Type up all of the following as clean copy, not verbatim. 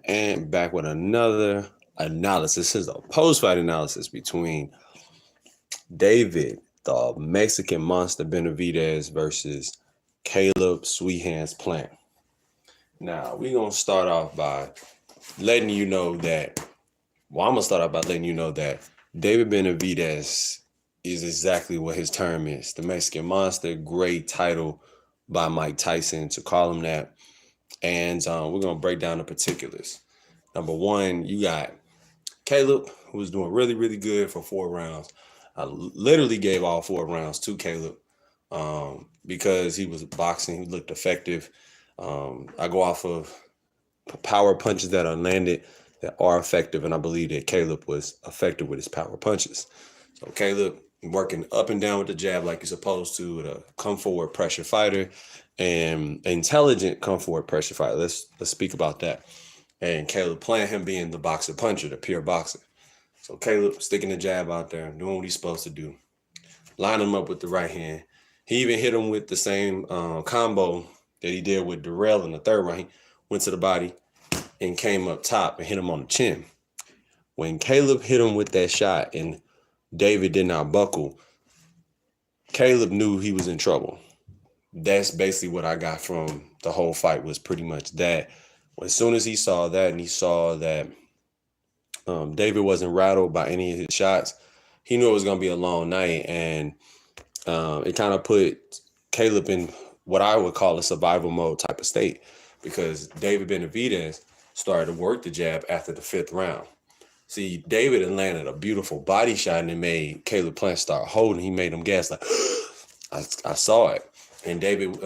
and back with another analysis. This is a post-fight analysis between David, the Mexican monster Benavidez, versus Caleb Sweet Hands Plant. Now, we're going to start off by letting you know that, well, I'm going to start off by letting you know that David Benavidez is exactly what his term is. The Mexican monster, great title by Mike Tyson to call him that. And we're going to break down the particulars. Number one, you got Caleb, who was doing really, really good for 4 rounds. I literally gave all 4 rounds to Caleb because he was boxing. He looked effective. I go off of power punches that are landed that are effective, and I believe that Caleb was effective with his power punches. So Caleb working up and down with the jab like you're supposed to, with a come forward pressure fighter and intelligent come forward pressure fighter. Let's speak about that. And Caleb playing him being the boxer puncher, the pure boxer. So Caleb sticking the jab out there, doing what he's supposed to do, line him up with the right hand. He even hit him with the same combo that he did with Durrell in the 3rd round. He went to the body and came up top and hit him on the chin. When Caleb hit him with that shot and David did not buckle, Caleb knew he was in trouble. That's basically what I got from the whole fight, was pretty much that. As soon as he saw that and he saw that David wasn't rattled by any of his shots, he knew it was going to be a long night. And it kind of put Caleb in what I would call a survival mode type of state, because David Benavidez started to work the jab after the 5th round. See, David had landed a beautiful body shot and it made Caleb Plant start holding. He made him gas like, I saw it. And David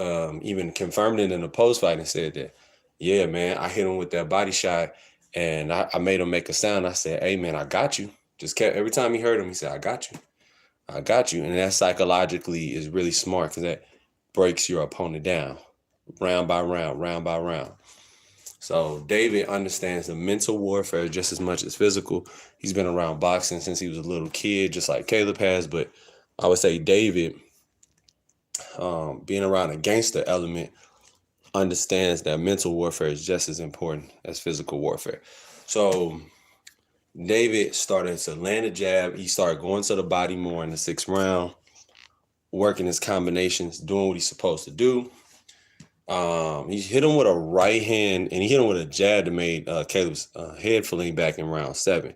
even confirmed it in the post fight and said that, yeah, man, I hit him with that body shot and I made him make a sound. I said, hey, man, I got you. Just kept, every time he heard him, he said, I got you. I got you. And that psychologically is really smart, because that breaks your opponent down round by round, round by round. So David understands the mental warfare just as much as physical. He's been around boxing since he was a little kid, just like Caleb has. But I would say David, being around a gangster element, understands that mental warfare is just as important as physical warfare. So David started to land a jab. He started going to the body more in the 6th round, working his combinations, doing what he's supposed to do. He hit him with a right hand, and he hit him with a jab that made Caleb's head lean back in round 7.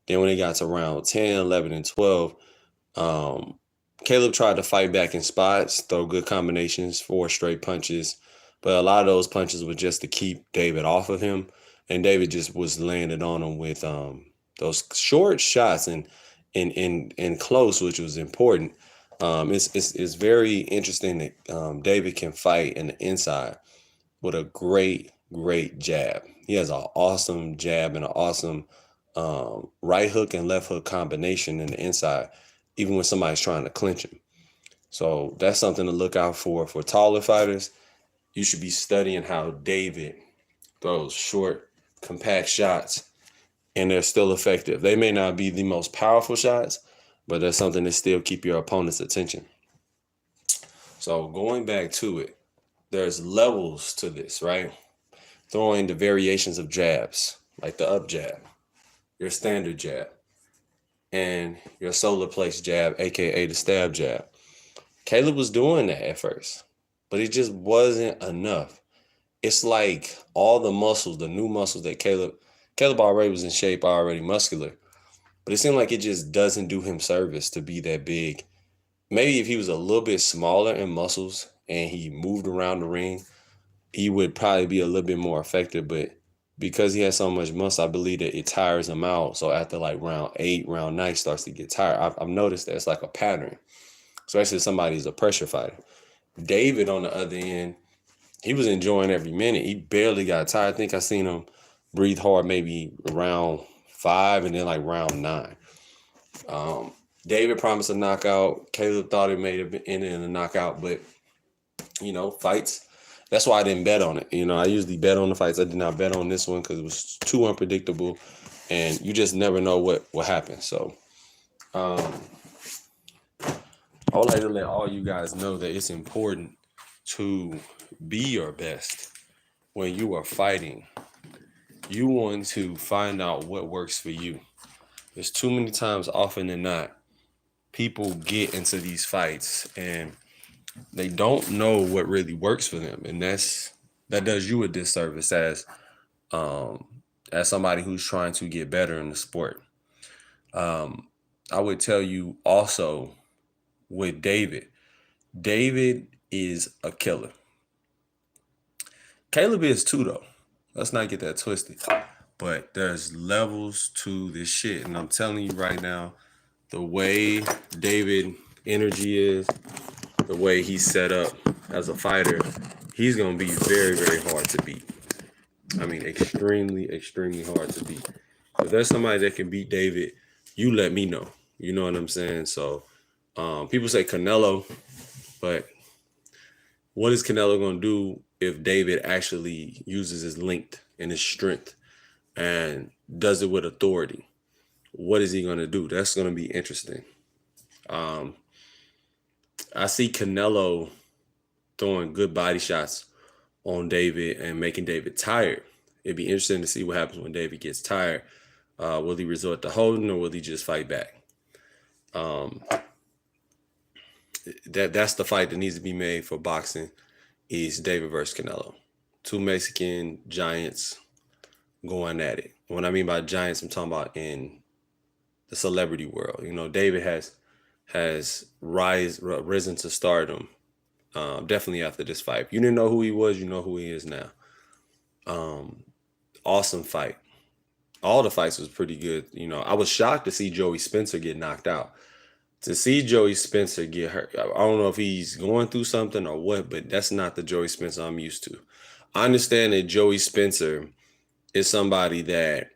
Then when he got to round 10, 11, and 12, Caleb tried to fight back in spots, throw good combinations, 4 straight punches. But a lot of those punches were just to keep David off of him. And David just was landing on him with those short shots and close, which was important. It's very interesting that David can fight in the inside with a great jab. He has an awesome jab and an awesome right hook and left hook combination in the inside, even when somebody's trying to clinch him. So that's something to look out for taller fighters. You should be studying how David throws short, compact shots, and they're still effective. They may not be the most powerful shots, but there's something to still keep your opponent's attention. So going back to it, there's levels to this, right? Throwing the variations of jabs, like the up jab, your standard jab, and your solar place jab, aka the stab jab. Caleb was doing that at first, but it just wasn't enough. It's like all the muscles, the new muscles that Caleb already was in shape, already muscular, but it seemed like it just doesn't do him service to be that big. Maybe if he was a little bit smaller in muscles and he moved around the ring, he would probably be a little bit more effective. But because he has so much muscle, I believe that it tires him out. So after like round 8, round 9, he starts to get tired. I've noticed that it's like a pattern, especially if somebody's a pressure fighter. David, on the other end, he was enjoying every minute. He barely got tired. I think I seen him breathe hard maybe round 5 and then like round 9. David promised a knockout. Caleb thought it may have ended in a knockout, but, fights. That's why I didn't bet on it. I usually bet on the fights. I did not bet on this one because it was too unpredictable, and you just never know what will happen. So I would like to let all you guys know that it's important to be your best when you are fighting. You want to find out what works for you. There's too many times, often than not, people get into these fights and they don't know what really works for them, and that does you a disservice as somebody who's trying to get better in the sport. I would tell you also with David. David is a killer. Caleb is too, though. Let's not get that twisted. But there's levels to this shit, and I'm telling you right now, the way David energy is, the way he's set up as a fighter, he's gonna be very, very hard to beat. I mean, extremely, extremely hard to beat. If there's somebody that can beat David, you let me know. You know what I'm saying? So, people say Canelo, but what is Canelo gonna do if David actually uses his length and his strength and does it with authority? What is he gonna do? That's gonna be interesting. I see Canelo throwing good body shots on David and making David tired. It'd be interesting to see what happens when David gets tired. Will he resort to holding, or will he just fight back? That's the fight that needs to be made for boxing, is David versus Canelo. Two Mexican giants going at it. When I mean by giants, I'm talking about in the celebrity world. You know, David has risen to stardom. Definitely after this fight. If you didn't know who he was, you know who he is now. Awesome fight. All the fights was pretty good. You know, I was shocked to see Joey Spencer get knocked out. To see Joey Spencer get hurt, I don't know if he's going through something or what, but that's not the Joey Spencer I'm used to. I understand that Joey Spencer is somebody that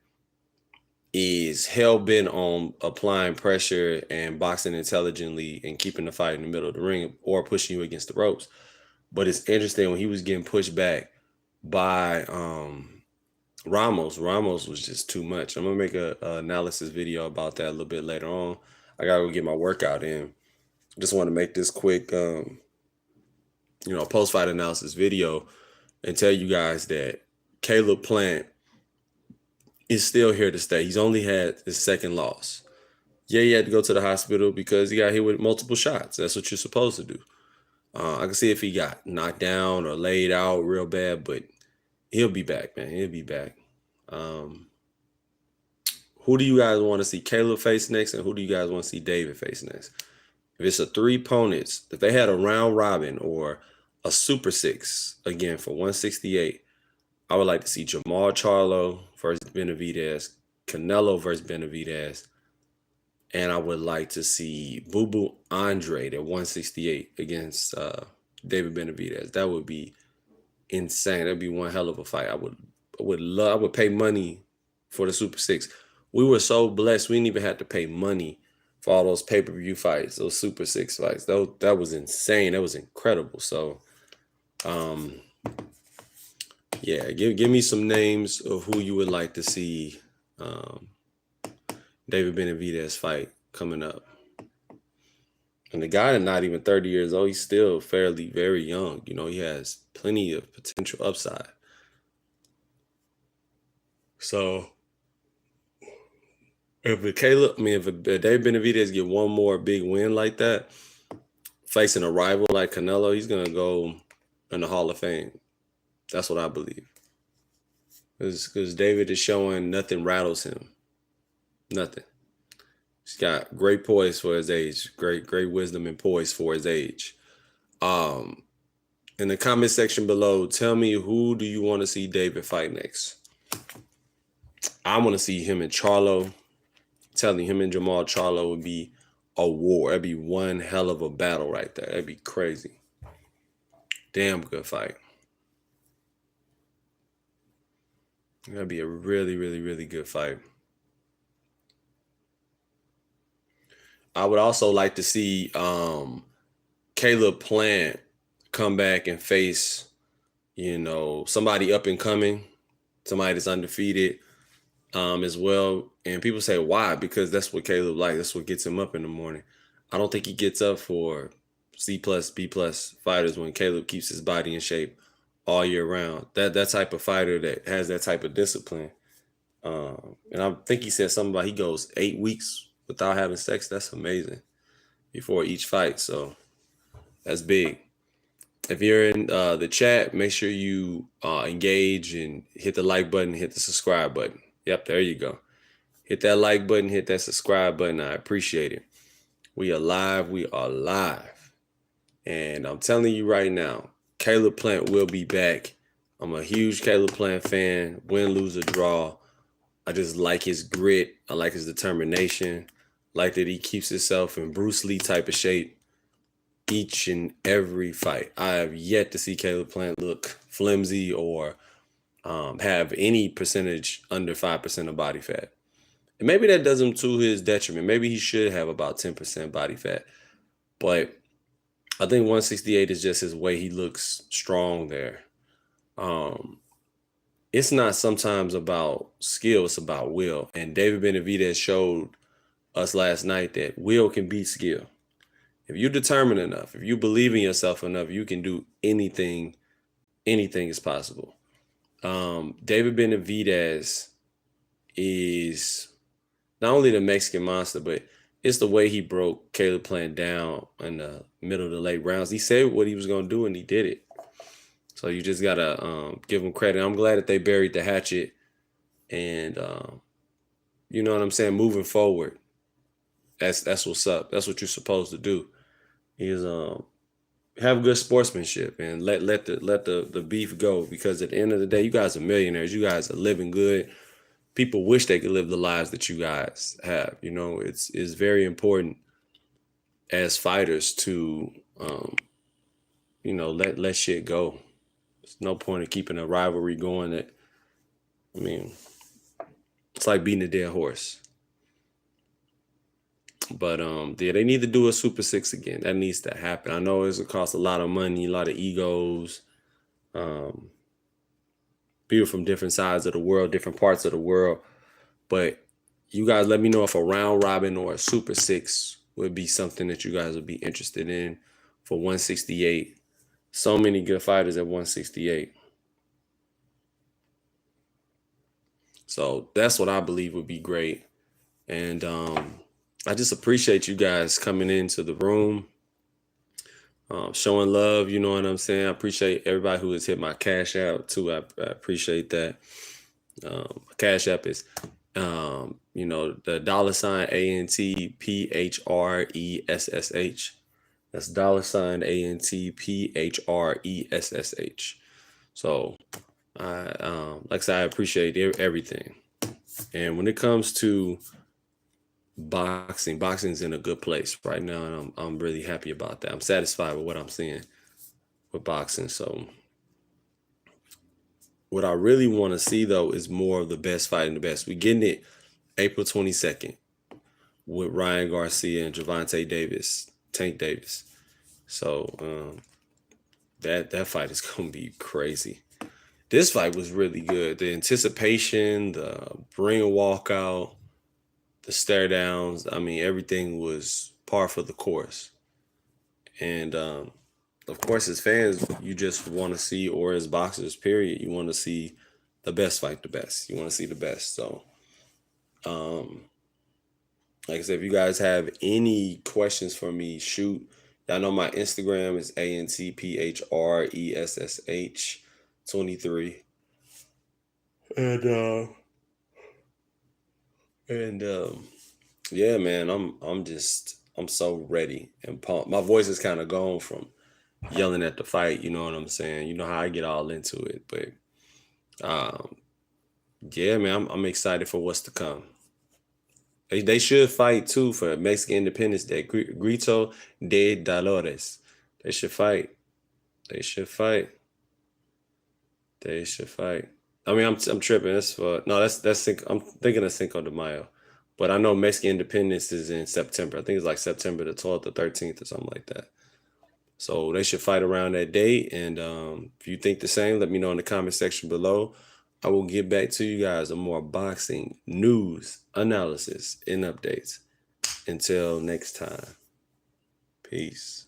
is hell-bent on applying pressure and boxing intelligently and keeping the fight in the middle of the ring or pushing you against the ropes. But it's interesting when he was getting pushed back by Ramos. Ramos was just too much. I'm gonna make a analysis video about that a little bit later on. I gotta go get my workout in. Just want to make this quick, post-fight analysis video and tell you guys that Caleb Plant is still here to stay. He's only had his second loss. Yeah, he had to go to the hospital because he got hit with multiple shots. That's what you're supposed to do. I can see if he got knocked down or laid out real bad, but he'll be back, man. He'll be back. Who do you guys want to see Caleb face next, and who do you guys want to see David face next? If it's a 3 opponents, if they had a round robin or a Super 6, again, for 168, I would like to see Jamal Charlo versus Benavidez, Canelo versus Benavidez, and I would like to see Boo Boo Andre at 168 against David Benavidez. That would be insane. That'd be one hell of a fight. I would pay money for the Super 6. We were so blessed. We didn't even have to pay money for all those pay-per-view fights, those Super 6 fights. That was insane. That was incredible. So, yeah, give me some names of who you would like to see David Benavidez fight coming up. And the guy is not even 30 years old. He's still very young. You know, he has plenty of potential upside. So, if David Benavidez get one more big win like that, facing a rival like Canelo, he's going to go in the Hall of Fame. That's what I believe. Because David is showing nothing rattles him. Nothing. He's got great poise for his age. Great wisdom and poise for his age. In the comment section below, tell me, who do you want to see David fight next? I want to see him and Charlo. Telling him and Jamal Charlo would be a war. That'd be one hell of a battle right there. That'd be crazy. Damn good fight. That'd be a really, really, really good fight. I would also like to see Caleb Plant come back and face, somebody up and coming, somebody that's undefeated as well. And people say, why? Because that's what Caleb likes. That's what gets him up in the morning. I don't think he gets up for C+, B+ fighters when Caleb keeps his body in shape all year round. That type of fighter that has that type of discipline And I think he said something about he goes 8 weeks without having sex. That's amazing before each fight. So that's big. If you're in the chat, make sure you engage and hit the like button, hit the subscribe button. Yep, there you go. Hit that like button, hit that subscribe button. I appreciate it. We are live. We are live. And I'm telling you right now, Caleb Plant will be back. I'm a huge Caleb Plant fan. Win, lose, or draw. I just like his grit. I like his determination. Like that he keeps himself in Bruce Lee type of shape each and every fight. I have yet to see Caleb Plant look flimsy or have any percentage under 5% of body fat. And maybe that does him to his detriment. Maybe he should have about 10% body fat. But I think 168 is just his way he looks strong there. It's not sometimes about skill, it's about will. And David Benavidez showed us last night that will can beat skill. If you're determined enough, if you believe in yourself enough, you can do anything. Anything is possible. David Benavidez is not only the Mexican monster, but it's the way he broke Caleb Plant down in the middle of the late rounds. He said what he was going to do, and he did it. So you just got to give him credit. I'm glad that they buried the hatchet. And, you know what I'm saying, moving forward, that's what's up. That's what you're supposed to do, is have good sportsmanship and let the beef go. Because at the end of the day, you guys are millionaires. You guys are living good. People wish they could live the lives that you guys have. You know, it's very important as fighters to, you know, let shit go. There's no point in keeping a rivalry going. That, I mean, it's like beating a dead horse. But yeah, they need to do a Super 6 again. That needs to happen. I know it's gonna cost a lot of money, a lot of egos. People from different sides of the world, different parts of the world. But you guys let me know if a round robin or a Super 6 would be something that you guys would be interested in for 168. So many good fighters at 168. So that's what I believe would be great. And I just appreciate you guys coming into the room, showing love. You know what I'm saying? I appreciate everybody who has hit my Cash App too. I appreciate that. Cash App is, you know, the $ANTPHRESSH. That's $ANTPHRESSH. So, like I said, I appreciate everything. And when it comes to boxing's in a good place right now, and I'm really happy about that. I'm satisfied with what I'm seeing with boxing. So, what I really want to see though is more of the best fighting the best. We're getting it April 22nd with Ryan Garcia and Gervonta Davis, Tank Davis. So that fight is gonna be crazy. This fight was really good. The anticipation, the ring walkout, the stare downs. I mean, everything was par for the course. And of course, as fans, you just want to see, or as boxers, period, you want to see the best fight the best. You want to see the best. So, like I said, if you guys have any questions for me, shoot. Y'all know my Instagram is ANTPHRESSH23. And yeah, man, I'm so ready and pumped. My voice is kind of gone from yelling at the fight, you know what I'm saying? You know how I get all into it, but yeah, man, I'm excited for what's to come. They should fight too for Mexican Independence Day. Grito de Dolores. They should fight. They should fight. They should fight. I mean, I'm tripping. That's I'm thinking of Cinco de Mayo, but I know Mexican Independence is in September. I think it's like September the 12th or 13th or something like that. So they should fight around that date. And if you think the same, let me know in the comment section below. I will get back to you guys with more boxing news, analysis, and updates. Until next time, peace.